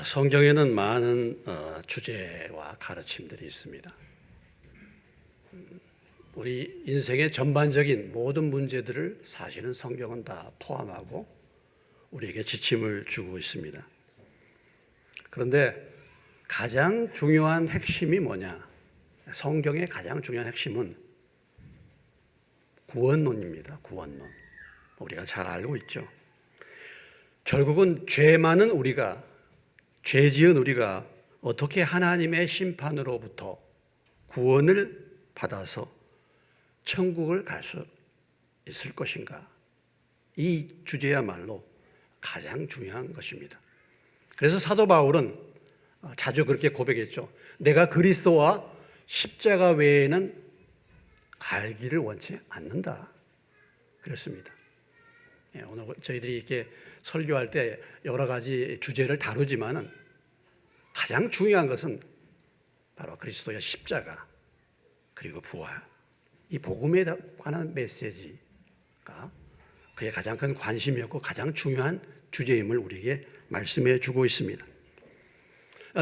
성경에는 많은 주제와 가르침들이 있습니다. 우리 인생의 전반적인 모든 문제들을 사실은 성경은 다 포함하고 우리에게 지침을 주고 있습니다. 그런데 가장 중요한 핵심이 뭐냐? 성경의 가장 중요한 핵심은 구원론입니다. 구원론. 우리가 잘 알고 있죠. 결국은 죄 많은 우리가, 죄 지은 우리가 어떻게 하나님의 심판으로부터 구원을 받아서 천국을 갈 수 있을 것인가? 이 주제야말로 가장 중요한 것입니다. 그래서 사도 바울은 자주 그렇게 고백했죠. 내가 그리스도와 십자가 외에는 알기를 원치 않는다. 그렇습니다. 오늘 저희들이 이렇게 설교할 때 여러 가지 주제를 다루지만은 가장 중요한 것은 바로 그리스도의 십자가 그리고 부활, 이 복음에 관한 메시지가 그의 가장 큰 관심이었고 가장 중요한 주제임을 우리에게 말씀해 주고 있습니다.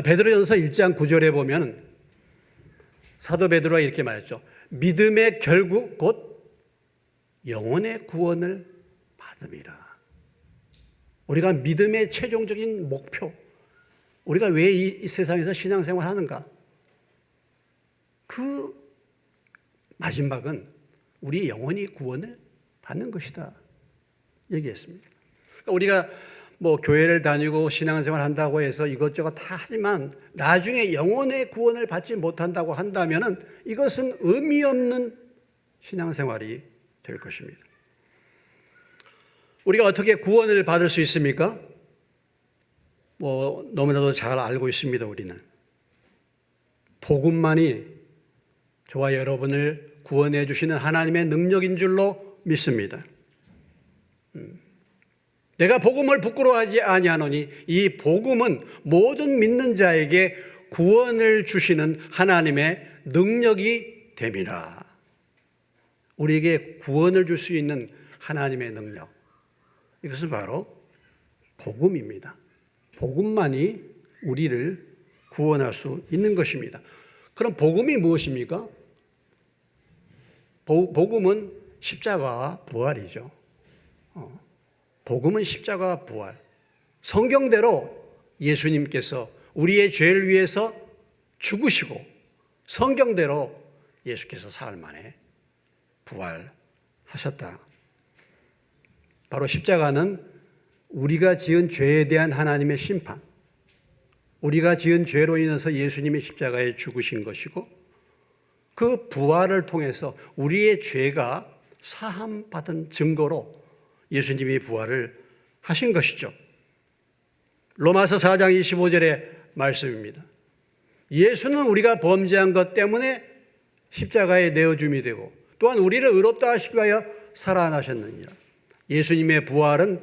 베드로전서 1장 9절에 보면 사도 베드로가 이렇게 말했죠. 믿음의 결국 곧 영혼의 구원을 받음이라. 우리가 믿음의 최종적인 목표, 우리가 왜 이 세상에서 신앙생활 하는가? 그 마지막은 우리 영혼이 구원을 받는 것이다 얘기했습니다. 그러니까 우리가 교회를 다니고 신앙생활 한다고 해서 이것저것 다 하지만 나중에 영혼의 구원을 받지 못한다고 한다면 이것은 의미 없는 신앙생활이 될 것입니다. 우리가 어떻게 구원을 받을 수 있습니까? 너무나도 잘 알고 있습니다. 우리는 복음만이 저와 여러분을 구원해 주시는 하나님의 능력인 줄로 믿습니다. 내가 복음을 부끄러워하지 아니하노니 이 복음은 모든 믿는 자에게 구원을 주시는 하나님의 능력이 됨이라. 우리에게 구원을 줄 수 있는 하나님의 능력, 이것은 바로 복음입니다. 복음만이 우리를 구원할 수 있는 것입니다. 그럼 복음이 무엇입니까? 복음은 십자가와 부활이죠. 복음은 십자가와 부활. 성경대로 예수님께서 우리의 죄를 위해서 죽으시고 성경대로 예수께서 사흘 만에 부활하셨다. 바로 십자가는 우리가 지은 죄에 대한 하나님의 심판, 우리가 지은 죄로 인해서 예수님이 십자가에 죽으신 것이고 그 부활을 통해서 우리의 죄가 사함받은 증거로 예수님이 부활을 하신 것이죠. 로마서 4장 25절의 말씀입니다. 예수는 우리가 범죄한 것 때문에 십자가에 내어줌이 되고 또한 우리를 의롭다 하시기 위하여 살아나셨느니라. 예수님의 부활은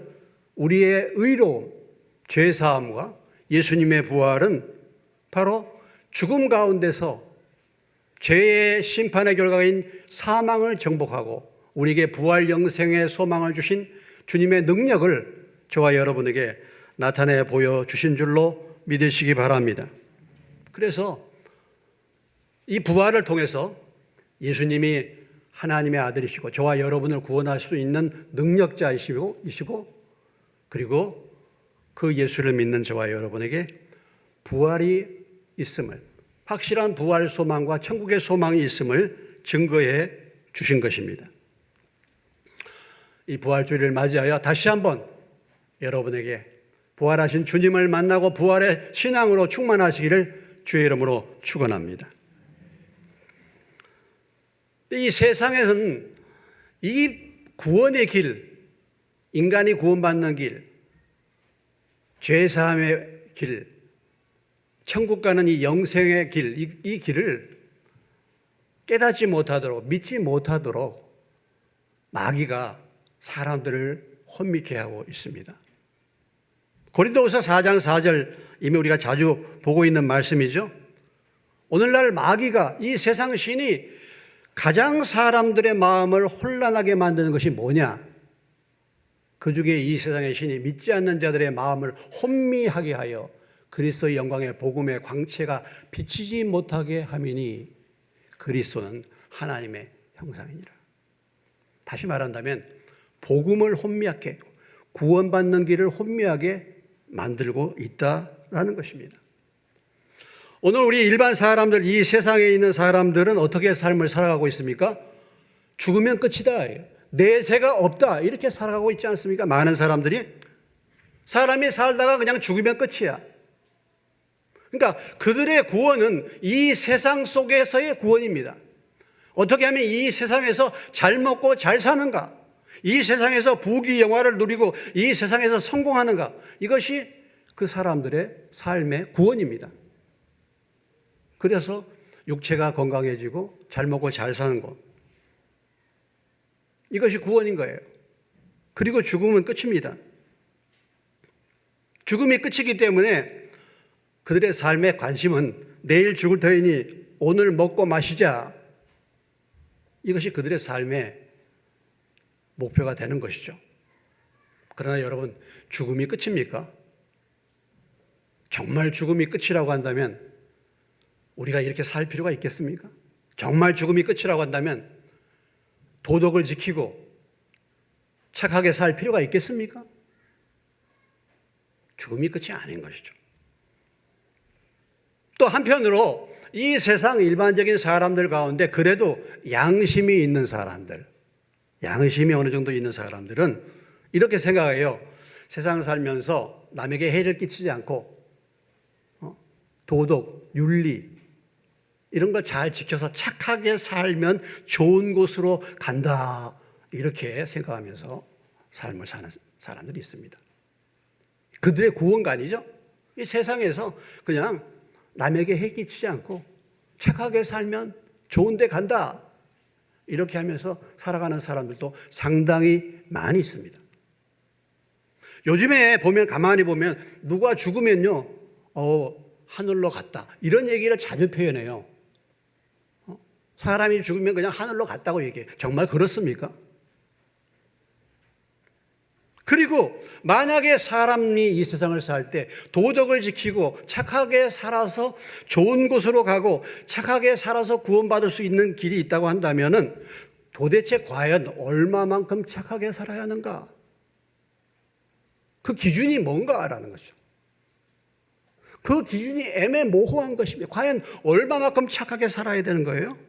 우리의 의로움, 죄사함과 예수님의 부활은 바로 죽음 가운데서 죄의 심판의 결과인 사망을 정복하고 우리에게 부활 영생의 소망을 주신 주님의 능력을 저와 여러분에게 나타내 보여주신 줄로 믿으시기 바랍니다. 그래서 이 부활을 통해서 예수님이 하나님의 아들이시고 저와 여러분을 구원할 수 있는 능력자이시고 그리고 그 예수를 믿는 저와 여러분에게 부활이 있음을, 확실한 부활 소망과 천국의 소망이 있음을 증거해 주신 것입니다. 이 부활주일을 맞이하여 다시 한번 여러분에게 부활하신 주님을 만나고 부활의 신앙으로 충만하시기를 주의 이름으로 축원합니다. 이 세상에서는 이 구원의 길, 인간이 구원받는 길, 죄사함의 길, 천국 가는 이 영생의 길, 이 길을 깨닫지 못하도록, 믿지 못하도록 마귀가 사람들을 혼미케 하고 있습니다. 고린도후서 4장 4절 이미 우리가 자주 보고 있는 말씀이죠. 오늘날 마귀가 이 세상 신이 가장 사람들의 마음을 혼란하게 만드는 것이 뭐냐? 그 중에 이 세상의 신이 믿지 않는 자들의 마음을 혼미하게 하여 그리스도의 영광의 복음의 광채가 비치지 못하게 함이니 그리스도는 하나님의 형상이니라. 다시 말한다면 복음을 혼미하게, 구원받는 길을 혼미하게 만들고 있다라는 것입니다. 오늘 우리 일반 사람들, 이 세상에 있는 사람들은 어떻게 삶을 살아가고 있습니까? 죽으면 끝이다, 내세가 없다, 이렇게 살아가고 있지 않습니까? 많은 사람들이. 사람이 살다가 그냥 죽으면 끝이야. 그러니까 그들의 구원은 이 세상 속에서의 구원입니다. 어떻게 하면 이 세상에서 잘 먹고 잘 사는가, 이 세상에서 부귀영화를 누리고 이 세상에서 성공하는가, 이것이 그 사람들의 삶의 구원입니다. 그래서 육체가 건강해지고 잘 먹고 잘 사는 것, 이것이 구원인 거예요. 그리고 죽음은 끝입니다. 죽음이 끝이기 때문에 그들의 삶의 관심은 내일 죽을 터이니 오늘 먹고 마시자, 이것이 그들의 삶의 목표가 되는 것이죠. 그러나 여러분, 죽음이 끝입니까? 정말 죽음이 끝이라고 한다면 우리가 이렇게 살 필요가 있겠습니까? 정말 죽음이 끝이라고 한다면 도덕을 지키고 착하게 살 필요가 있겠습니까? 죽음이 끝이 아닌 것이죠. 또 한편으로 이 세상 일반적인 사람들 가운데 그래도 양심이 있는 사람들, 양심이 어느 정도 있는 사람들은 이렇게 생각해요. 세상 살면서 남에게 해를 끼치지 않고 도덕, 윤리 이런 걸 잘 지켜서 착하게 살면 좋은 곳으로 간다, 이렇게 생각하면서 삶을 사는 사람들이 있습니다. 그들의 구원관이죠. 이 세상에서 그냥 남에게 해 끼치지 않고 착하게 살면 좋은 데 간다, 이렇게 하면서 살아가는 사람들도 상당히 많이 있습니다. 요즘에 보면, 가만히 보면 누가 죽으면요, 하늘로 갔다, 이런 얘기를 자주 표현해요. 사람이 죽으면 그냥 하늘로 갔다고 얘기해요. 정말 그렇습니까? 그리고 만약에 사람이 이 세상을 살 때 도덕을 지키고 착하게 살아서 좋은 곳으로 가고 착하게 살아서 구원받을 수 있는 길이 있다고 한다면은 도대체 과연 얼마만큼 착하게 살아야 하는가? 그 기준이 뭔가라는 거죠. 그 기준이 애매모호한 것입니다. 과연 얼마만큼 착하게 살아야 되는 거예요?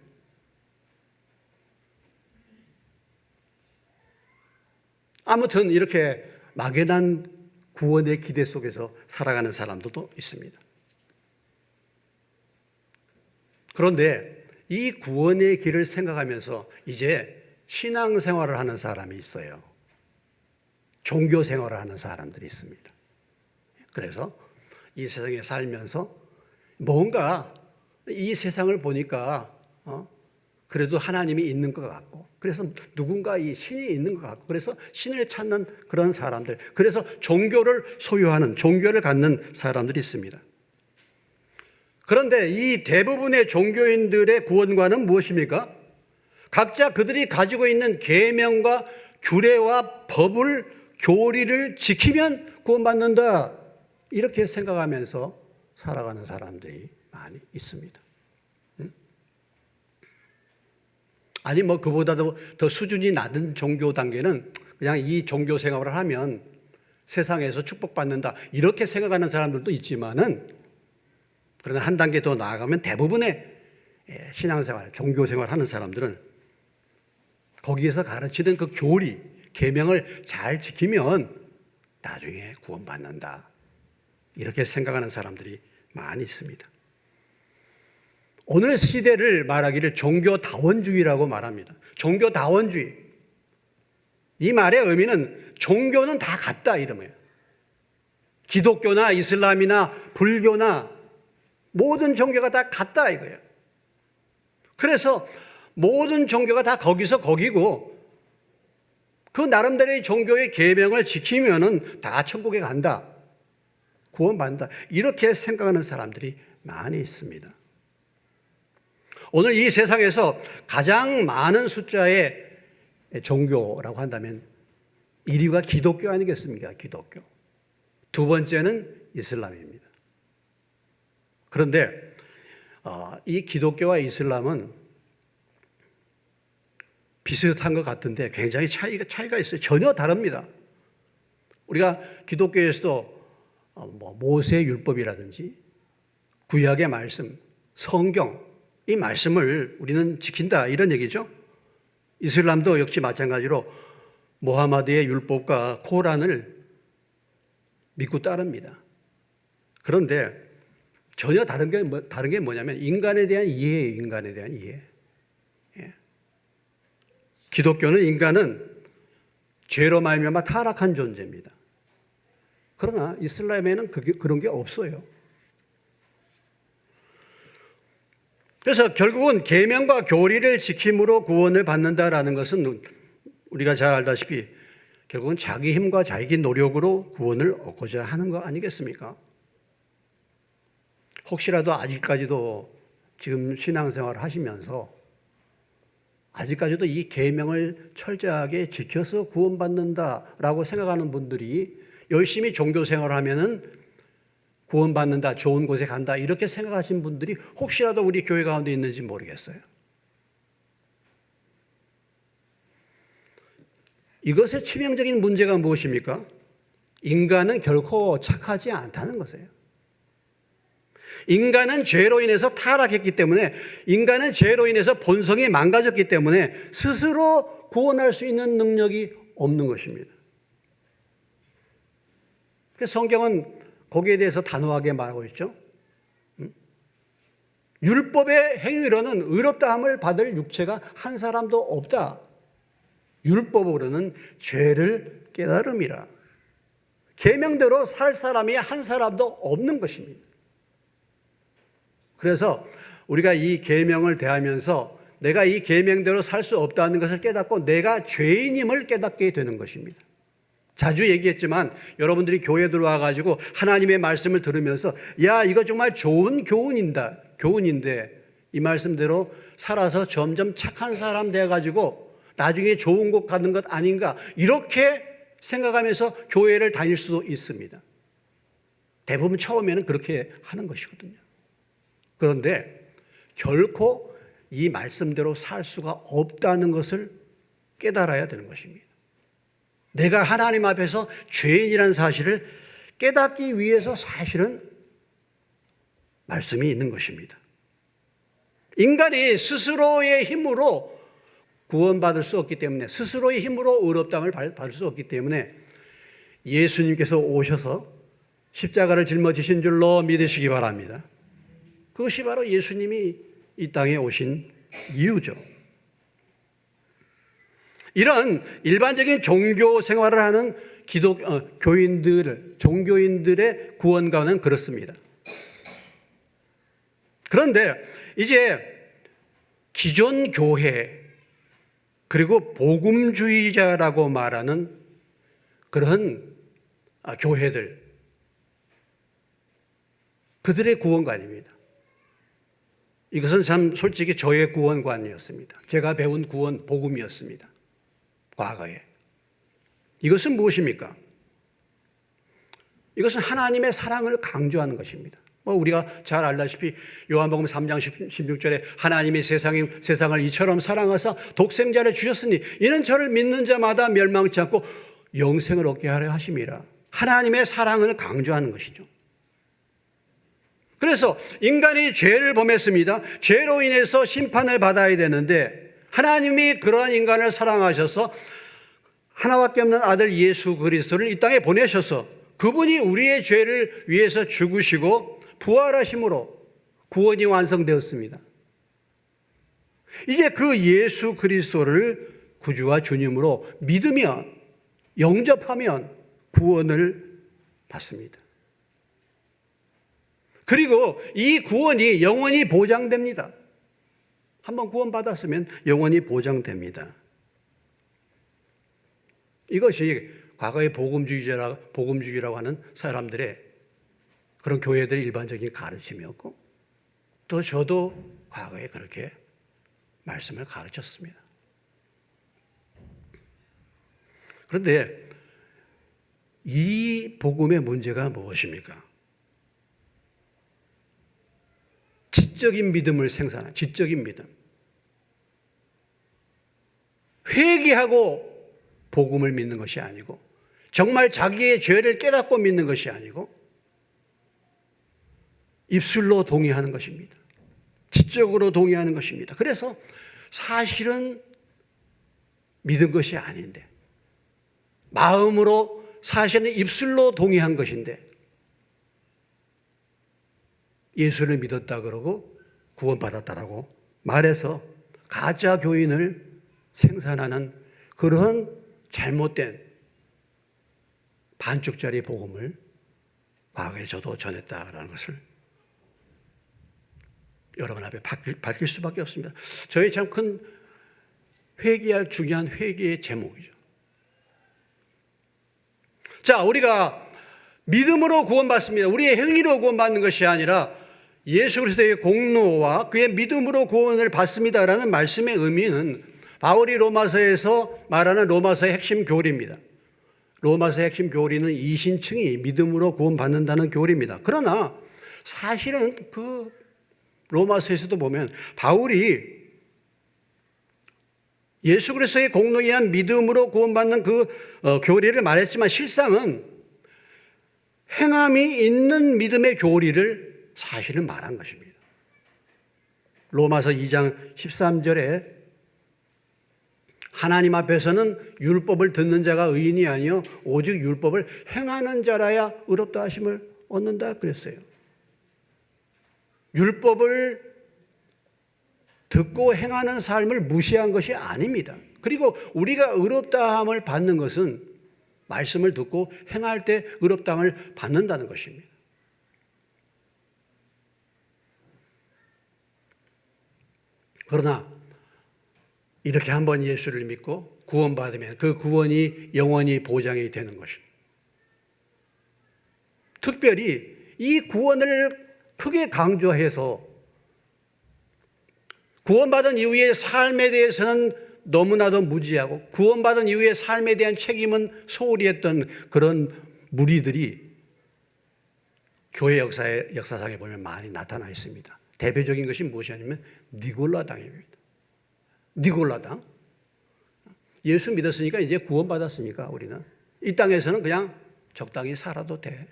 아무튼 이렇게 막연한 구원의 기대 속에서 살아가는 사람들도 있습니다. 그런데 이 구원의 길을 생각하면서 이제 신앙생활을 하는 사람이 있어요. 종교 생활을 하는 사람들이 있습니다. 그래서 이 세상에 살면서 뭔가 이 세상을 보니까 그래도 하나님이 있는 것 같고, 그래서 누군가 이 신이 있는 것 같고, 그래서 신을 찾는 그런 사람들, 그래서 종교를 소유하는, 종교를 갖는 사람들이 있습니다. 그런데 이 대부분의 종교인들의 구원관은 무엇입니까? 각자 그들이 가지고 있는 계명과 규례와 법을, 교리를 지키면 구원받는다, 이렇게 생각하면서 살아가는 사람들이 많이 있습니다. 아니 그보다도 더 수준이 낮은 종교 단계는 그냥 이 종교 생활을 하면 세상에서 축복받는다, 이렇게 생각하는 사람들도 있지만은, 그러나 한 단계 더 나아가면 대부분의 신앙생활, 종교생활 하는 사람들은 거기에서 가르치는 그 교리, 계명을 잘 지키면 나중에 구원받는다, 이렇게 생각하는 사람들이 많이 있습니다. 오늘 시대를 말하기를 종교다원주의라고 말합니다. 종교다원주의. 이 말의 의미는 종교는 다 같다, 이름이에요. 기독교나 이슬람이나 불교나 모든 종교가 다 같다, 이거예요. 그래서 모든 종교가 다 거기서 거기고, 그 나름대로의 종교의 계명을 지키면은 다 천국에 간다, 구원받는다, 이렇게 생각하는 사람들이 많이 있습니다. 오늘 이 세상에서 가장 많은 숫자의 종교라고 한다면 1위가 기독교 아니겠습니까? 기독교. 두 번째는 이슬람입니다. 그런데 이 기독교와 이슬람은 비슷한 것 같은데 굉장히 차이가 있어요. 전혀 다릅니다. 우리가 기독교에서도 모세 율법이라든지 구약의 말씀, 성경, 이 말씀을 우리는 지킨다 이런 얘기죠. 이슬람도 역시 마찬가지로 모하마드의 율법과 코란을 믿고 따릅니다. 그런데 전혀 다른 게 뭐냐면 인간에 대한 이해예요. 인간에 대한 이해. 예. 기독교는 인간은 죄로 말미암아 타락한 존재입니다. 그러나 이슬람에는 그런 게 없어요. 그래서 결국은 계명과 교리를 지킴으로 구원을 받는다라는 것은 우리가 잘 알다시피 결국은 자기 힘과 자기 노력으로 구원을 얻고자 하는 거 아니겠습니까? 혹시라도 아직까지도 지금 신앙생활을 하시면서 아직까지도 이 계명을 철저하게 지켜서 구원받는다라고 생각하는 분들이 열심히 종교생활을 하면은 구원받는다, 좋은 곳에 간다 이렇게 생각하신 분들이 혹시라도 우리 교회 가운데 있는지 모르겠어요. 이것의 치명적인 문제가 무엇입니까? 인간은 결코 착하지 않다는 것이에요. 인간은 죄로 인해서 타락했기 때문에, 인간은 죄로 인해서 본성이 망가졌기 때문에 스스로 구원할 수 있는 능력이 없는 것입니다. 성경은 거기에 대해서 단호하게 말하고 있죠. 율법의 행위로는 의롭다함을 받을 육체가 한 사람도 없다. 율법으로는 죄를 깨달음이라. 계명대로 살 사람이 한 사람도 없는 것입니다. 그래서 우리가 이 계명을 대하면서 내가 이 계명대로 살 수 없다는 것을 깨닫고 내가 죄인임을 깨닫게 되는 것입니다. 자주 얘기했지만 여러분들이 교회 들어와 가지고 하나님의 말씀을 들으면서 야, 이거 정말 좋은 교훈인데 이 말씀대로 살아서 점점 착한 사람 돼 가지고 나중에 좋은 곳 가는 것 아닌가 이렇게 생각하면서 교회를 다닐 수도 있습니다. 대부분 처음에는 그렇게 하는 것이거든요. 그런데 결코 이 말씀대로 살 수가 없다는 것을 깨달아야 되는 것입니다. 내가 하나님 앞에서 죄인이라는 사실을 깨닫기 위해서 사실은 말씀이 있는 것입니다. 인간이 스스로의 힘으로 구원받을 수 없기 때문에, 스스로의 힘으로 의롭다함을 받을 수 없기 때문에 예수님께서 오셔서 십자가를 짊어지신 줄로 믿으시기 바랍니다. 그것이 바로 예수님이 이 땅에 오신 이유죠. 이런 일반적인 종교 생활을 하는 종교인들의 구원관은 그렇습니다. 그런데 이제 기존 교회 그리고 복음주의자라고 말하는 그런 교회들, 그들의 구원관입니다. 이것은 참 솔직히 저의 구원관이었습니다. 제가 배운 구원 복음이었습니다. 과거에. 이것은 무엇입니까? 이것은 하나님의 사랑을 강조하는 것입니다. 우리가 잘 알다시피 요한복음 3장 16절에 하나님이 세상을 이처럼 사랑하사 독생자를 주셨으니 이는 저를 믿는 자마다 멸망치 않고 영생을 얻게 하려 하심이라. 하나님의 사랑을 강조하는 것이죠. 그래서 인간이 죄를 범했습니다. 죄로 인해서 심판을 받아야 되는데 하나님이 그러한 인간을 사랑하셔서 하나밖에 없는 아들 예수 그리스도를 이 땅에 보내셔서 그분이 우리의 죄를 위해서 죽으시고 부활하심으로 구원이 완성되었습니다. 이제 그 예수 그리스도를 구주와 주님으로 믿으면, 영접하면 구원을 받습니다. 그리고 이 구원이 영원히 보장됩니다. 한번 구원받았으면 영원히 보장됩니다. 이것이 과거의 복음주의라고 하는 사람들의 그런 교회들의 일반적인 가르침이었고, 또 저도 과거에 그렇게 말씀을 가르쳤습니다. 그런데 이 복음의 문제가 무엇입니까? 지적인 믿음을 생산한 지적인 믿음. 회개하고 복음을 믿는 것이 아니고 정말 자기의 죄를 깨닫고 믿는 것이 아니고 입술로 동의하는 것입니다. 지적으로 동의하는 것입니다. 그래서 사실은 믿은 것이 아닌데 마음으로 사실은 입술로 동의한 것인데 예수를 믿었다 그러고 구원받았다라고 말해서 가짜 교인을 생산하는 그런 잘못된 반쪽짜리 복음을 과거에 저도 전했다라는 것을 여러분 앞에 밝힐 수밖에 없습니다. 저희 참 큰 회개할 중요한 회개의 제목이죠. 자, 우리가 믿음으로 구원받습니다. 우리의 행위로 구원받는 것이 아니라 예수 그리스도의 공로와 그의 믿음으로 구원을 받습니다라는 말씀의 의미는 바울이 로마서에서 말하는 로마서의 핵심 교리입니다. 로마서의 핵심 교리는 이신층이 믿음으로 구원받는다는 교리입니다. 그러나 사실은 그 로마서에서도 보면 바울이 예수 그리스도의 공로에 의한 믿음으로 구원받는 그 교리를 말했지만 실상은 행함이 있는 믿음의 교리를 사실은 말한 것입니다. 로마서 2장 13절에 하나님 앞에서는 율법을 듣는 자가 의인이 아니요 오직 율법을 행하는 자라야 의롭다 하심을 얻는다 그랬어요. 율법을 듣고 행하는 삶을 무시한 것이 아닙니다. 그리고 우리가 의롭다함을 받는 것은 말씀을 듣고 행할 때 의롭다함을 받는다는 것입니다. 그러나 이렇게 한번 예수를 믿고 구원받으면 그 구원이 영원히 보장이 되는 것입니다. 특별히 이 구원을 크게 강조해서 구원받은 이후의 삶에 대해서는 너무나도 무지하고 구원받은 이후의 삶에 대한 책임은 소홀히 했던 그런 무리들이 교회 역사상에 보면 많이 나타나 있습니다. 대표적인 것이 무엇이냐면 니골라당입니다. 니골라당. 예수 믿었으니까 이제 구원받았으니까 우리는 이 땅에서는 그냥 적당히 살아도 돼.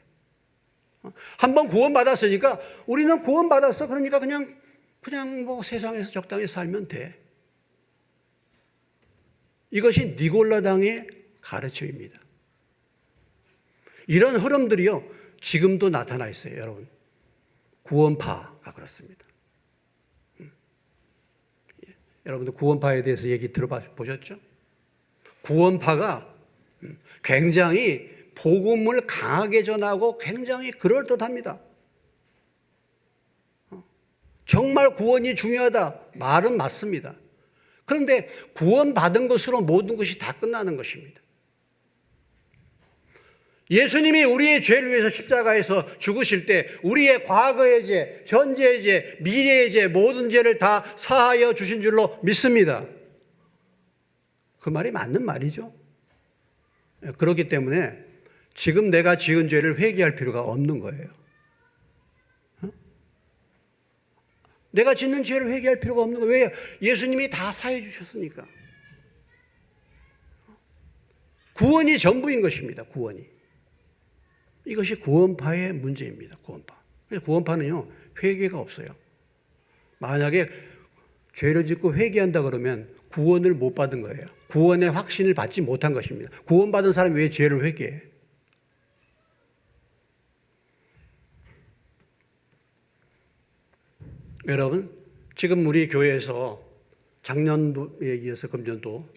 한번 구원받았으니까 우리는 구원받았어. 그러니까 그냥 뭐 세상에서 적당히 살면 돼. 이것이 니골라당의 가르침입니다. 이런 흐름들이요 지금도 나타나 있어요. 여러분 구원파가 그렇습니다. 여러분들 구원파에 대해서 얘기 들어보셨죠? 구원파가 굉장히 복음을 강하게 전하고 굉장히 그럴듯합니다. 정말 구원이 중요하다 말은 맞습니다. 그런데 구원받은 것으로 모든 것이 다 끝나는 것입니다. 예수님이 우리의 죄를 위해서 십자가에서 죽으실 때 우리의 과거의 죄, 현재의 죄, 미래의 죄 모든 죄를 다 사하여 주신 줄로 믿습니다. 그 말이 맞는 말이죠. 그렇기 때문에 지금 내가 지은 죄를 회개할 필요가 없는 거예요. 내가 짓는 죄를 회개할 필요가 없는 거예요. 왜? 예수님이 다 사해 주셨으니까. 구원이 전부인 것입니다. 구원이. 이것이 구원파의 문제입니다. 구원파는요 회개가 없어요. 만약에 죄를 짓고 회개한다 그러면 구원을 못 받은 거예요. 구원의 확신을 받지 못한 것입니다. 구원받은 사람이 왜 죄를 회개해? 여러분 지금 우리 교회에서 작년도에 이어서 금년도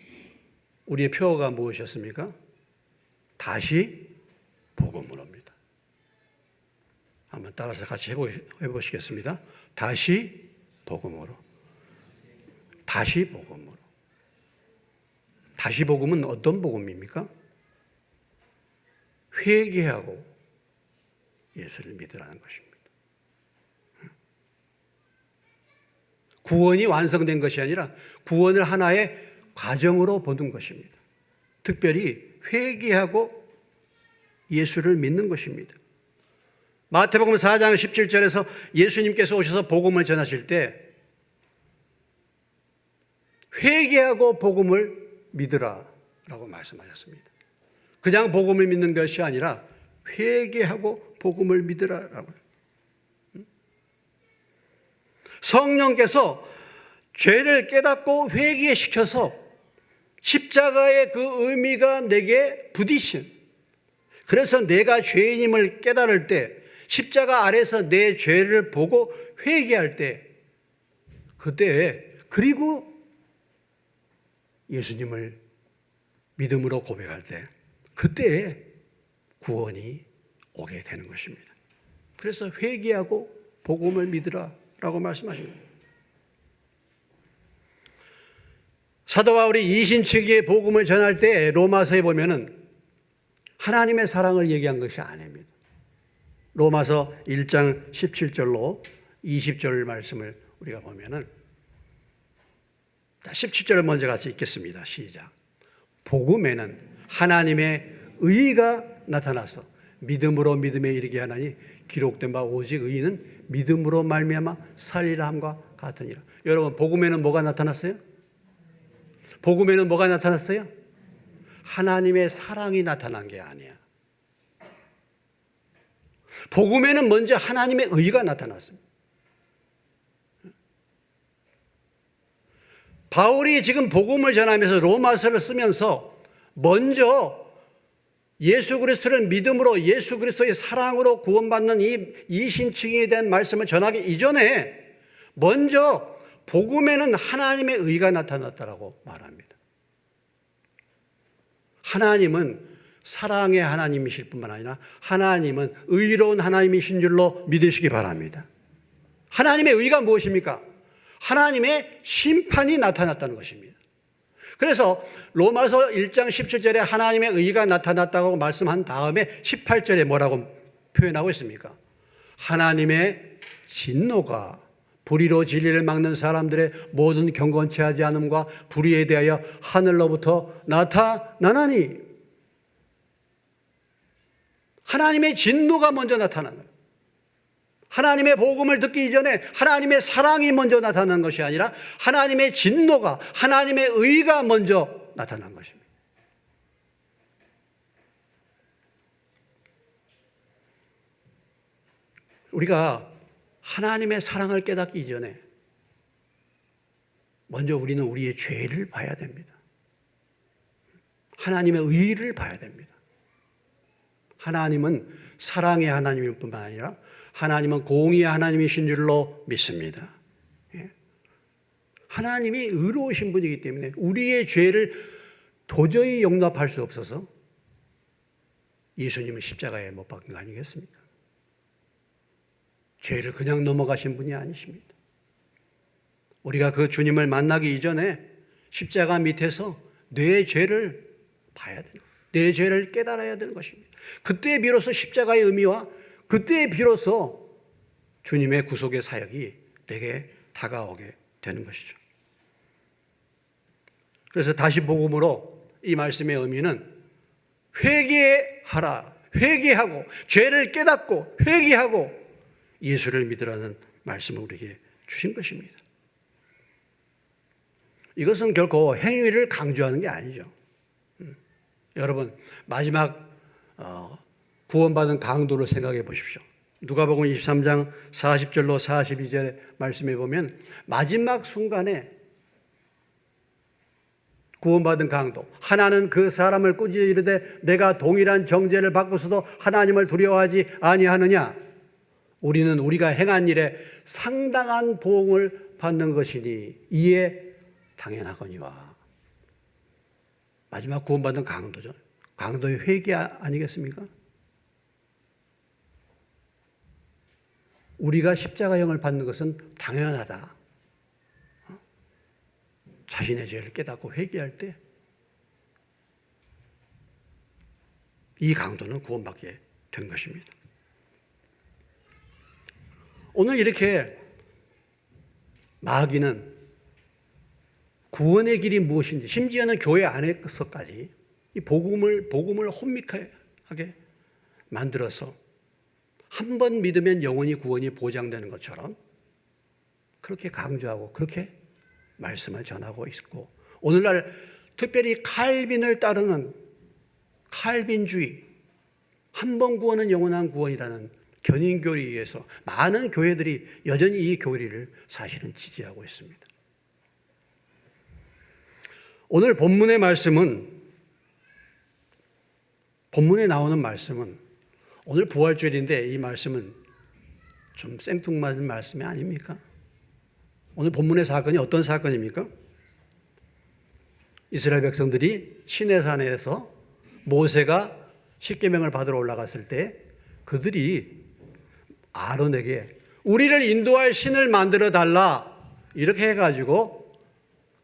우리의 표어가 무엇이었습니까? 다시 복음으로입니다. 한번 따라서 같이 해보시겠습니다. 다시 복음으로. 다시 복음으로. 다시 복음은 어떤 복음입니까? 회개하고 예수를 믿으라는 것입니다. 구원이 완성된 것이 아니라 구원을 하나의 과정으로 보는 것입니다. 특별히 회개하고 예수를 믿는 것입니다. 마태복음 4장 17절에서 예수님께서 오셔서 복음을 전하실 때 회개하고 복음을 믿으라 라고 말씀하셨습니다. 그냥 복음을 믿는 것이 아니라 회개하고 복음을 믿으라 라고. 성령께서 죄를 깨닫고 회개시켜서 십자가의 그 의미가 내게 부딪힌, 그래서 내가 죄인임을 깨달을 때 십자가 아래서 내 죄를 보고 회개할 때, 그때 그리고 예수님을 믿음으로 고백할 때 그때 구원이 오게 되는 것입니다. 그래서 회개하고 복음을 믿으라 라고 말씀하십니다. 사도 바울이 이신측의 복음을 전할 때 로마서에 보면은 하나님의 사랑을 얘기한 것이 아닙니다. 로마서 1장 17절로 20절 말씀을 우리가 보면은, 17절을 먼저 같이 읽겠습니다. 시작. 복음에는 하나님의 의가 나타나서 믿음으로 믿음에 이르게 하나니 기록된 바 오직 의인은 믿음으로 말미암아 살리라 함과 같으니라. 여러분, 복음에는 뭐가 나타났어요? 복음에는 뭐가 나타났어요? 하나님의 사랑이 나타난 게 아니야. 복음에는 먼저 하나님의 의가 나타났습니다. 바울이 지금 복음을 전하면서 로마서를 쓰면서 먼저 예수 그리스도를 믿음으로 예수 그리스도의 사랑으로 구원받는 이 이신칭에 대한 말씀을 전하기 이전에 먼저 복음에는 하나님의 의가 나타났다라고 말합니다. 하나님은 사랑의 하나님이실 뿐만 아니라 하나님은 의로운 하나님이신 줄로 믿으시기 바랍니다. 하나님의 의가 무엇입니까? 하나님의 심판이 나타났다는 것입니다. 그래서 로마서 1장 17절에 하나님의 의가 나타났다고 말씀한 다음에 18절에 뭐라고 표현하고 있습니까? 하나님의 진노가 불의로 진리를 막는 사람들의 모든 경건치 하지 않음과 불의에 대하여 하늘로부터 나타나나니, 하나님의 진노가 먼저 나타나는 거예요. 하나님의 복음을 듣기 이전에 하나님의 사랑이 먼저 나타난 것이 아니라 하나님의 진노가, 하나님의 의가 먼저 나타난 것입니다. 우리가 하나님의 사랑을 깨닫기 이전에 먼저 우리는 우리의 죄를 봐야 됩니다. 하나님의 의를 봐야 됩니다. 하나님은 사랑의 하나님일 뿐만 아니라 하나님은 공의의 하나님이신 줄로 믿습니다. 하나님이 의로우신 분이기 때문에 우리의 죄를 도저히 용납할 수 없어서 예수님은 십자가에 못 박힌 거 아니겠습니까? 죄를 그냥 넘어가신 분이 아니십니다. 우리가 그 주님을 만나기 이전에 십자가 밑에서 내 죄를 봐야 되는 거예요. 내 죄를 깨달아야 되는 것입니다. 그때 비로소 십자가의 의미와 그때 비로소 주님의 구속의 사역이 내게 다가오게 되는 것이죠. 그래서 다시 복음으로 이 말씀의 의미는 회개하라, 회개하고 죄를 깨닫고 회개하고 예수를 믿으라는 말씀을 우리에게 주신 것입니다. 이것은 결코 행위를 강조하는 게 아니죠. 여러분, 마지막 구원받은 강도를 생각해 보십시오. 누가복음 23장 40절로 42절 말씀해 보면 마지막 순간에 구원받은 강도, 하나는 그 사람을 꾸짖어 이르되 내가 동일한 정죄를 받고서도 하나님을 두려워하지 아니하느냐? 우리는 우리가 행한 일에 상당한 보응을 받는 것이니 이에 당연하거니와. 마지막 구원받은 강도죠. 강도의 회개 아니겠습니까? 우리가 십자가형을 받는 것은 당연하다. 자신의 죄를 깨닫고 회개할 때 이 강도는 구원받게 된 것입니다. 오늘 이렇게 마귀는 구원의 길이 무엇인지, 심지어는 교회 안에서까지 이 복음을 혼미하게 만들어서 한 번 믿으면 영원히 구원이 보장되는 것처럼 그렇게 강조하고 그렇게 말씀을 전하고 있고, 오늘날 특별히 칼빈을 따르는 칼빈주의, 한 번 구원은 영원한 구원이라는 견인교리에 의해서 많은 교회들이 여전히 이 교리를 사실은 지지하고 있습니다. 오늘 본문의 본문에 나오는 말씀은, 오늘 부활주일인데 이 말씀은 좀 생뚱맞은 말씀이 아닙니까? 오늘 본문의 사건이 어떤 사건입니까? 이스라엘 백성들이 시내산에서 모세가 십계명을 받으러 올라갔을 때 그들이 아론에게 우리를 인도할 신을 만들어 달라 이렇게 해가지고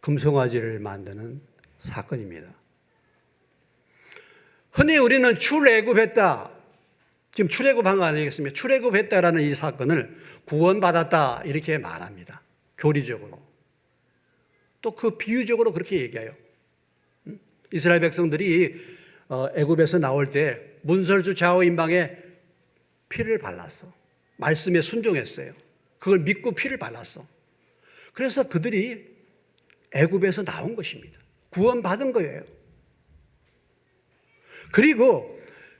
금송아지를 만드는 사건입니다. 흔히 우리는 출애굽했다, 지금 출애굽한 거 아니겠습니까? 출애굽했다라는 이 사건을 구원받았다 이렇게 말합니다. 교리적으로. 또 그 비유적으로 그렇게 얘기해요. 이스라엘 백성들이 애굽에서 나올 때 문설주 좌우 임방에 피를 발랐어. 말씀에 순종했어요. 그걸 믿고 피를 발랐어. 그래서 그들이 애굽에서 나온 것입니다. 구원받은 거예요. 그리고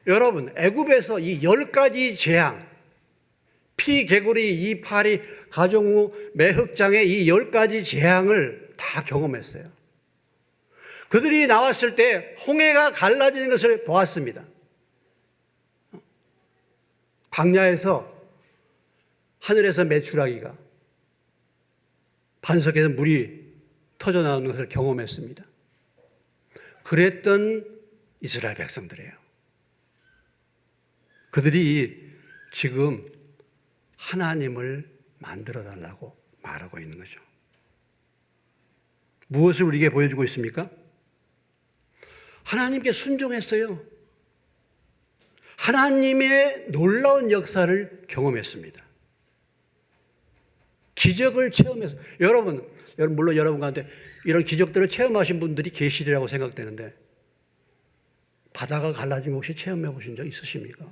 여러분, 애굽에서 이 10가지 재앙, 피, 개구리, 이파리, 가정우, 매흑장의 이 10가지 재앙을 다 경험했어요. 그들이 나왔을 때 홍해가 갈라지는 것을 보았습니다. 광야에서 하늘에서 메추라기가, 반석에서 물이 터져 나오는 것을 경험했습니다. 그랬던 이스라엘 백성들이에요. 그들이 지금 하나님을 만들어 달라고 말하고 있는 거죠. 무엇을 우리에게 보여주고 있습니까? 하나님께 순종했어요. 하나님의 놀라운 역사를 경험했습니다. 기적을 체험했어요. 여러분, 물론 여러분 가운데 이런 기적들을 체험하신 분들이 계시리라고 생각되는데, 바다가 갈라진 거 혹시 체험해 보신 적 있으십니까?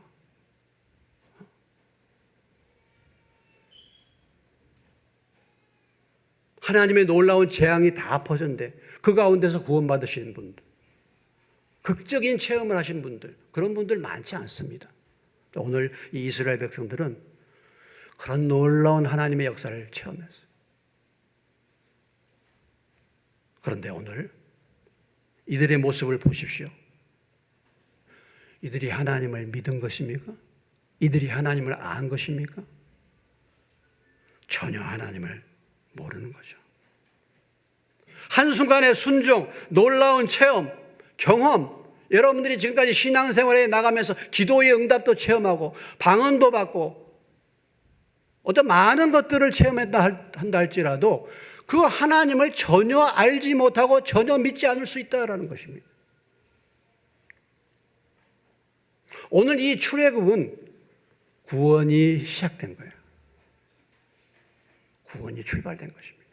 하나님의 놀라운 재앙이 다 퍼졌는데 그 가운데서 구원받으시는 분들, 극적인 체험을 하신 분들, 그런 분들 많지 않습니다. 오늘 이 이스라엘 백성들은 그런 놀라운 하나님의 역사를 체험했어요. 그런데 오늘 이들의 모습을 보십시오. 이들이 하나님을 믿은 것입니까? 이들이 하나님을 안 것입니까? 전혀 하나님을 모르는 거죠. 한순간의 순종, 놀라운 체험, 경험, 여러분들이 지금까지 신앙생활에 나가면서 기도의 응답도 체험하고 방언도 받고 어떤 많은 것들을 체험한다 할지라도 그 하나님을 전혀 알지 못하고 전혀 믿지 않을 수 있다라는 것입니다. 오늘 이 출애굽은 구원이 시작된 거예요. 구원이 출발된 것입니다.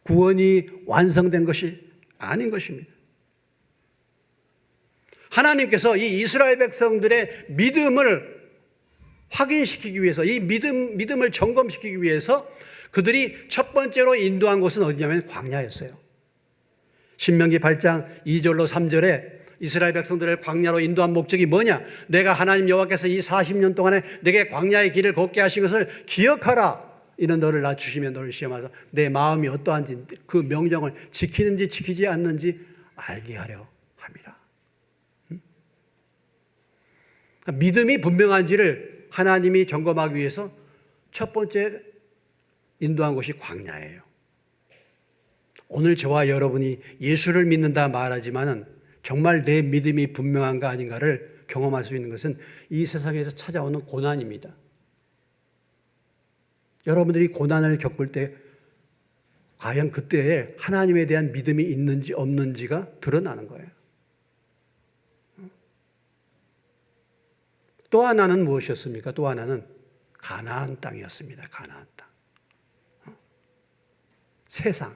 구원이 완성된 것이 아닌 것입니다. 하나님께서 이 이스라엘 백성들의 믿음을 확인시키기 위해서, 이 믿음을 점검시키기 위해서 그들이 첫 번째로 인도한 곳은 어디냐면 광야였어요. 신명기 8장 2절로 3절에 이스라엘 백성들을 광야로 인도한 목적이 뭐냐? 내가 하나님 여호와께서 이 40년 동안에 내게 광야의 길을 걷게 하신 것을 기억하라. 이는 너를 낮추시며 너를 시험하사 내 마음이 어떠한지 그 명령을 지키는지 지키지 않는지 알게 하려 함이라. 그러니까 믿음이 분명한지를 하나님이 점검하기 위해서 첫 번째 인도한 곳이 광야예요. 오늘 저와 여러분이 예수를 믿는다 말하지만은 정말 내 믿음이 분명한가 아닌가를 경험할 수 있는 것은 이 세상에서 찾아오는 고난입니다. 여러분들이 고난을 겪을 때 과연 그때에 하나님에 대한 믿음이 있는지 없는지가 드러나는 거예요. 또 하나는 무엇이었습니까? 또 하나는 가나안 땅이었습니다. 가나안 땅. 세상.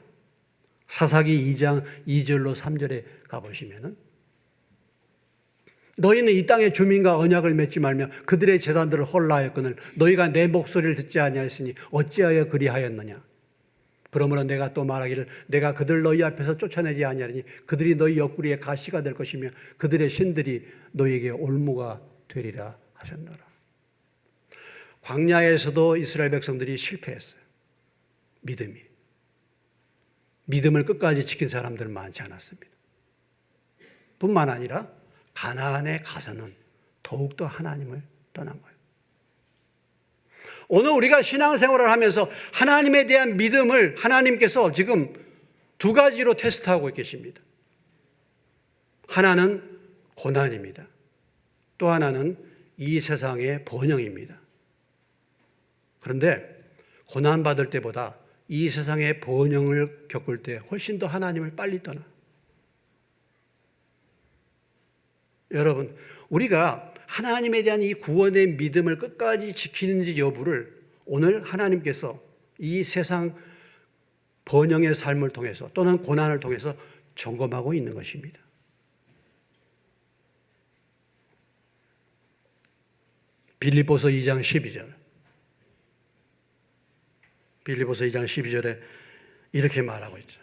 사사기 2장 2절로 3절에 가보시면은 너희는 이 땅의 주민과 언약을 맺지 말며 그들의 제단들을 헐라하였거늘 너희가 내 목소리를 듣지 아니하였으니 어찌하여 그리하였느냐. 그러므로 내가 또 말하기를 내가 그들 너희 앞에서 쫓아내지 아니하리니 그들이 너희 옆구리에 가시가 될 것이며 그들의 신들이 너희에게 올무가 되리라 하셨노라. 광야에서도 이스라엘 백성들이 실패했어요. 믿음을 끝까지 지킨 사람들은 많지 않았습니다. 뿐만 아니라 가나안에 가서는 더욱더 하나님을 떠난 거예요. 오늘 우리가 신앙생활을 하면서 하나님에 대한 믿음을 하나님께서 지금 두 가지로 테스트하고 계십니다. 하나는 고난입니다. 또 하나는 이 세상의 번영입니다. 그런데 고난받을 때보다 이 세상의 번영을 겪을 때 훨씬 더 하나님을 빨리 떠나. 여러분, 우리가 하나님에 대한 이 구원의 믿음을 끝까지 지키는지 여부를 오늘 하나님께서 이 세상 번영의 삶을 통해서 또는 고난을 통해서 점검하고 있는 것입니다. 빌립보서 2장 12절. 빌립보서 2장 12절에 이렇게 말하고 있죠.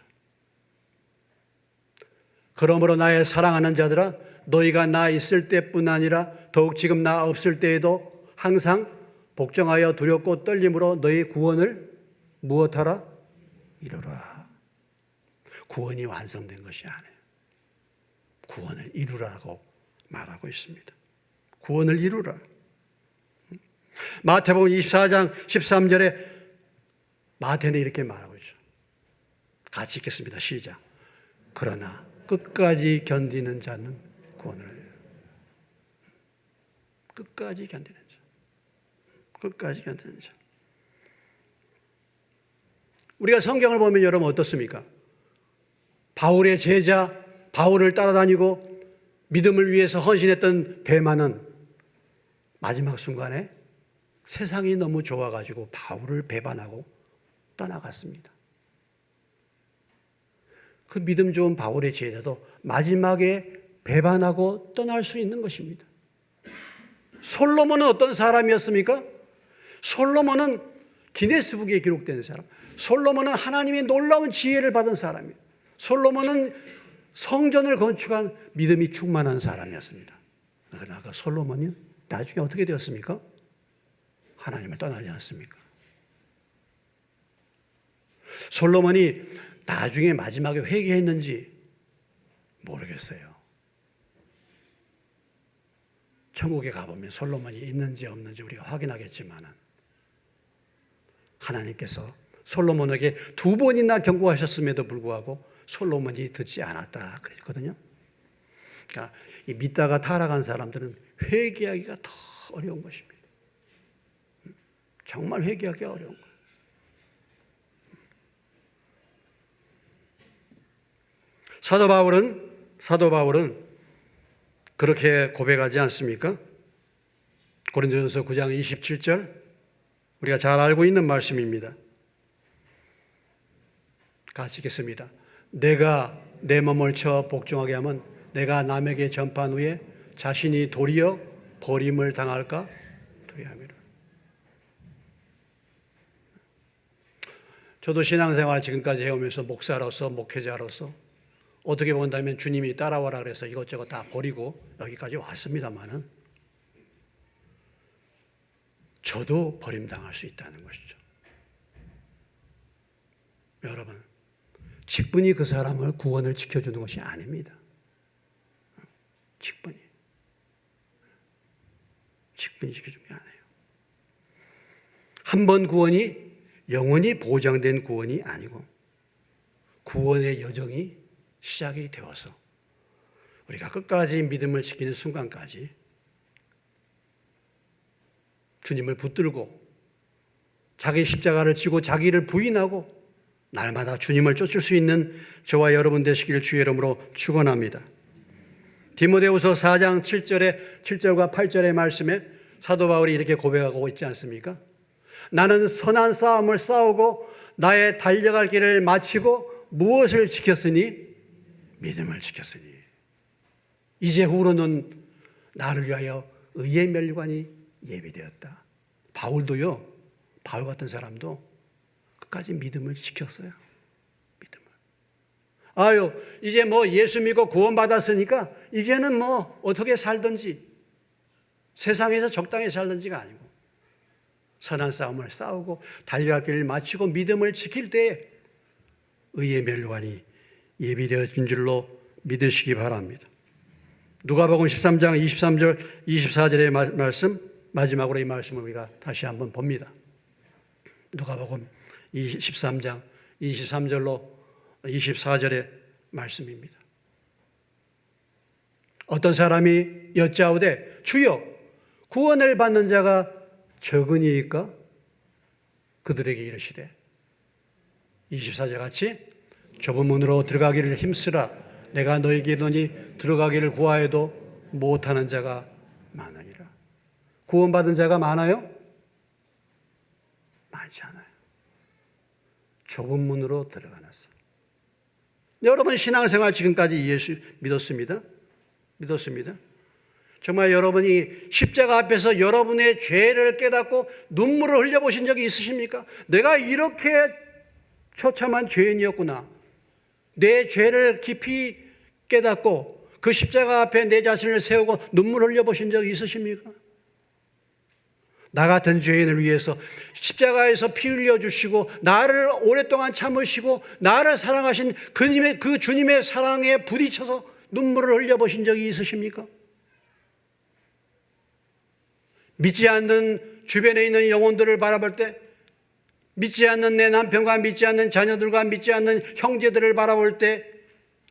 그러므로 나의 사랑하는 자들아 너희가 나 있을 때뿐 아니라 더욱 지금 나 없을 때에도 항상 복종하여 두렵고 떨림으로 너희 구원을 무엇하라? 이루라. 구원이 완성된 것이 아니에요. 구원을 이루라고 말하고 있습니다. 구원을 이루라. 마태복음 24장 13절에 마태는 이렇게 말하고 있죠. 같이 읽겠습니다. 시작. 그러나 끝까지 견디는 자는 구원을. 끝까지 견디는 자. 끝까지 견디는 자. 우리가 성경을 보면 여러분 어떻습니까? 바울의 제자, 바울을 따라다니고 믿음을 위해서 헌신했던 데마는 마지막 순간에 세상이 너무 좋아가지고 바울을 배반하고 떠나갔습니다. 그 믿음 좋은 바울의 제자도 마지막에 배반하고 떠날 수 있는 것입니다. 솔로몬은 어떤 사람이었습니까? 솔로몬은 기네스북에 기록된 사람. 솔로몬은 하나님의 놀라운 지혜를 받은 사람이에요. 솔로몬은 성전을 건축한 믿음이 충만한 사람이었습니다. 그러나 그 솔로몬이 나중에 어떻게 되었습니까? 하나님을 떠나지 않습니까? 솔로몬이 나중에 마지막에 회개했는지 모르겠어요. 천국에 가보면 솔로몬이 있는지 없는지 우리가 확인하겠지만 하나님께서 솔로몬에게 2번이나 경고하셨음에도 불구하고 솔로몬이 듣지 않았다 그랬거든요. 그러니까 이 믿다가 타락한 사람들은 회개하기가 더 어려운 것입니다. 정말 회개하기가 어려운 거예요. 사도 바울은 그렇게 고백하지 않습니까? 고린도전서 9장 27절 우리가 잘 알고 있는 말씀입니다. 같이 읽겠습니다. 내가 내 몸을 쳐 복종하게 하면 내가 남에게 전파한 후에 자신이 도리어 버림을 당할까 두려움이라. 저도 신앙생활 지금까지 해오면서 목사로서 목회자로서 어떻게 본다면 주님이 따라와라 그래서 이것저것 다 버리고 여기까지 왔습니다만은 저도 버림당할 수 있다는 것이죠. 여러분, 직분이 그 사람을 구원을 지켜주는 것이 아닙니다. 직분이 지켜주는 게 아니에요. 한 번 구원이 영원히 보장된 구원이 아니고 구원의 여정이 시작이 되어서 우리가 끝까지 믿음을 지키는 순간까지 주님을 붙들고 자기 십자가를 지고 자기를 부인하고 날마다 주님을 쫓을 수 있는 저와 여러분 되시기를 주의 이름으로 축원합니다. 디모데후서 4장 7절과 8절의 말씀에 사도 바울이 이렇게 고백하고 있지 않습니까? 나는 선한 싸움을 싸우고 나의 달려갈 길을 마치고 무엇을 지켰으니? 믿음을 지켰으니 이제 후로는 나를 위하여 의의 멸관이 예비되었다. 바울도요, 바울 같은 사람도 끝까지 믿음을 지켰어요. 믿음을. 아유, 이제 뭐 예수 믿고 구원받았으니까 이제는 뭐 어떻게 살든지 세상에서 적당히 살든지가 아니고 선한 싸움을 싸우고 달려야 할 길을 마치고 믿음을 지킬 때 의의 멸관이 예비되어진 줄로 믿으시기 바랍니다. 누가복음 13장 23절 24절의 말씀, 마지막으로 이 말씀을 우리가 다시 한번 봅니다. 누가복음 13장 23절로 24절의 말씀입니다. 어떤 사람이 여짜오되 주여 구원을 받는 자가 적으니이까? 그들에게 이르시되 24절 같이 좁은 문으로 들어가기를 힘쓰라. 내가 너에게 이르노니 들어가기를 구하여도 못하는 자가 많으니라. 구원받은 자가 많아요? 많지 않아요. 좁은 문으로 들어가놨어요. 여러분 신앙생활 지금까지 예수 믿었습니다. 정말 여러분이 십자가 앞에서 여러분의 죄를 깨닫고 눈물을 흘려보신 적이 있으십니까? 내가 이렇게 처참한 죄인이었구나. 내 죄를 깊이 깨닫고 그 십자가 앞에 내 자신을 세우고 눈물을 흘려보신 적이 있으십니까? 나 같은 죄인을 위해서 십자가에서 피 흘려주시고 나를 오랫동안 참으시고 나를 사랑하신 그 주님의 사랑에 부딪혀서 눈물을 흘려보신 적이 있으십니까? 믿지 않는 주변에 있는 영혼들을 바라볼 때, 믿지 않는 내 남편과 믿지 않는 자녀들과 믿지 않는 형제들을 바라볼 때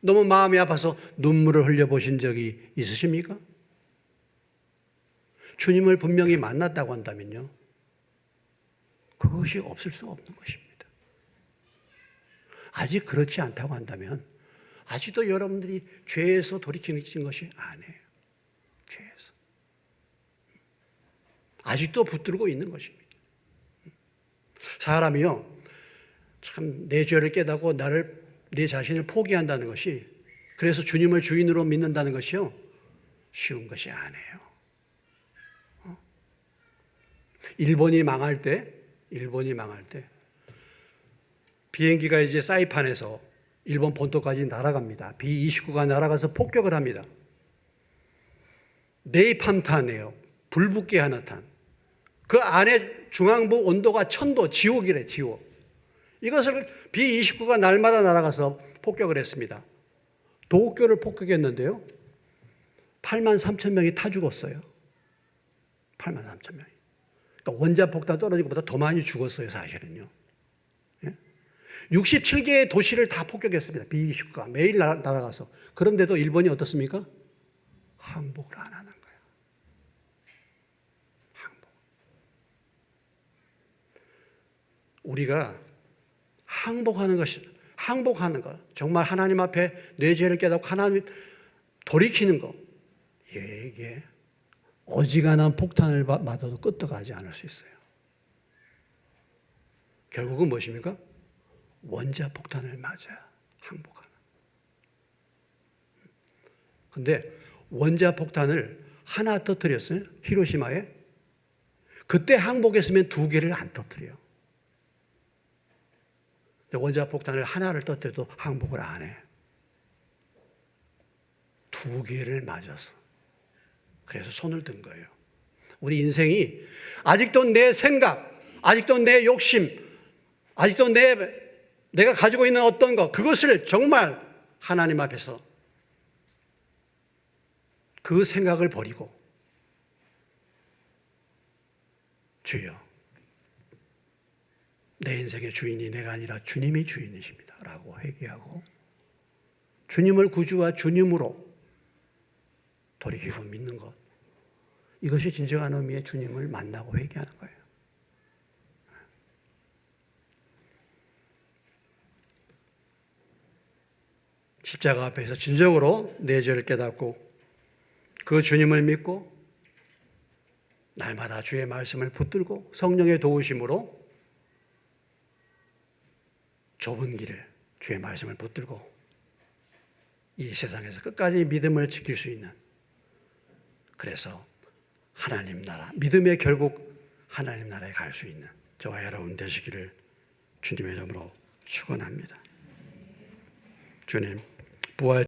너무 마음이 아파서 눈물을 흘려보신 적이 있으십니까? 주님을 분명히 만났다고 한다면요, 그것이 없을 수 없는 것입니다. 아직 그렇지 않다고 한다면 아직도 여러분들이 죄에서 돌이키는 것이 아니에요. 죄에서 아직도 붙들고 있는 것입니다. 사람이요, 참 내 죄를 깨닫고 내 자신을 포기한다는 것이, 그래서 주님을 주인으로 믿는다는 것이요, 쉬운 것이 아니에요. 일본이 망할 때 비행기가 이제 사이판에서 일본 본토까지 날아갑니다. B-29가 날아가서 폭격을 합니다. 네이팜탄이에요. 불붙게 하는 탄. 그 안에 중앙부 온도가 1000도, 지옥이래, 지옥. 이것을 B-29가 날마다 날아가서 폭격을 했습니다. 도쿄를 폭격했는데요, 83,000명이 타 죽었어요. 83,000명이. 그러니까 원자폭탄 떨어진 것보다 더 많이 죽었어요, 사실은요. 67개의 도시를 다 폭격했습니다. B-29가 매일 날아가서. 그런데도 일본이 어떻습니까? 항복을 안 하는 거예요. 우리가 항복하는 것, 정말 하나님 앞에 내 죄를 깨닫고 하나님 돌이키는 것, 이게 어지간한 폭탄을 맞아도 끄떡하지 않을 수 있어요. 결국은 무엇입니까? 원자 폭탄을 맞아야 항복하는. 근데 원자 폭탄을 하나 터뜨렸어요, 히로시마에. 그때 항복했으면 2개를 안 터뜨려요. 원자 폭탄을 하나를 터뜨려도 항복을 안 해. 2개를 맞아서. 그래서 손을 든 거예요. 우리 인생이 아직도 내 생각, 아직도 내 욕심, 아직도 내가 가지고 있는 어떤 것, 그것을 정말 하나님 앞에서 그 생각을 버리고, 주여, 내 인생의 주인이 내가 아니라 주님이 주인이십니다 라고 회개하고 주님을 구주와 주님으로 돌이키고 믿는 것, 이것이 진정한 의미의 주님을 만나고 회개하는 거예요. 십자가 앞에서 진정으로 내 죄를 깨닫고 그 주님을 믿고 날마다 주의 말씀을 붙들고 성령의 도우심으로 좁은 길을, 주의 말씀을 붙들고 이 세상에서 끝까지 믿음을 지킬 수 있는 그래서 하나님 나라, 믿음의 결국 하나님 나라에 갈 수 있는 저와 여러분 되시기를 주님의 이름으로 축원합니다. 주님, 부활